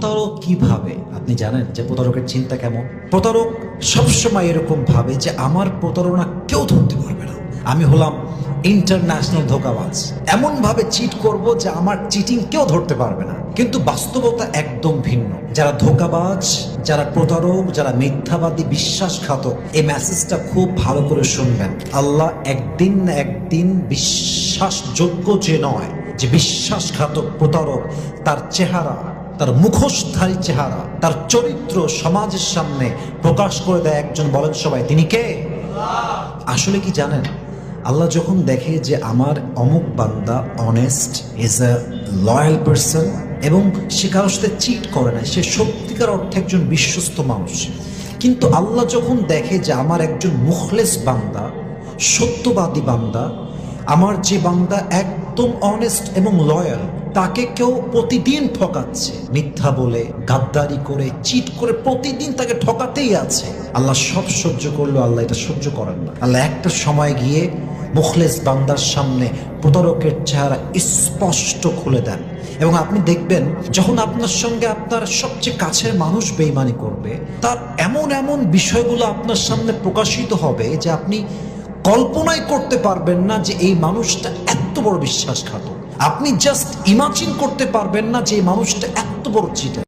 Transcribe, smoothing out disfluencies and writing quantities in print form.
প্রতারক কিভাবে আপনি জানেন যে প্রতারকের চিন্তা কেমন? প্রতারক সবসময় এরকম ভাবে যে আমার প্রতারণা কেউ ধরতে পারবে না, আমি হলাম ইন্টারন্যাশনাল ধোঁকাবাজ, এমন ভাবে চিট করব যে আমার চিটিং কেউ ধরতে পারবে না। কিন্তু বাস্তবতা একদম ভিন্ন। যারা ধোঁকাবাজ, যারা প্রতারক, যারা মিথ্যাবাদী, বিশ্বাসঘাতক, এই মেসেজটা খুব ভালো করে শুনবেন। আল্লাহ একদিন না একদিন বিশ্বাসযোগ্য যে নয়, যে বিশ্বাসঘাতক প্রতারক, তার চেহারা, তার মুখোশধারী চেহারা, তার চরিত্র সমাজের সামনে প্রকাশ করে দেয় একজন। বলেন সবাই, তিনি কে? আসলে কি জানেন, আল্লাহ যখন দেখে যে আমার অমুক বান্দা honest, is a loyal person, এবং সে কারোর সাথে চিট করে না, সে সত্যিকার অর্থে একজন বিশ্বস্ত মানুষ। কিন্তু আল্লাহ যখন দেখে যে আমার একজন মুখলেস বান্দা, সত্যবাদী বান্দা, আমার যে বান্দা একদম অনেস্ট এবং লয়াল, তাকে কেউ প্রতিদিন ঠকাচ্ছে, মিথ্যা বলে, গাদ্দারি করে, চিট করে প্রতিদিন তাকে ঠকাতেই আছে, আল্লাহ সব সহ্য করলো, আল্লাহ এটা সহ্য করেন না। আল্লাহ একটা সময় গিয়ে মুখলেস বান্দার সামনে প্রতারকের চেহারা স্পষ্ট খুলে দেন। এবং আপনি দেখবেন, যখন আপনার সঙ্গে আপনার সবচেয়ে কাছের মানুষ বেঈমানি করবে, তার এমন এমন বিষয়গুলো আপনার সামনে প্রকাশিত হবে যে আপনি কল্পনাই করতে পারবেন না যে এই মানুষটা এত বড় বিশ্বাসঘাতক। আপনি জাস্ট ইমাজিন করতে পারবেন না যে এই মানুষটা এত বড় চিটার।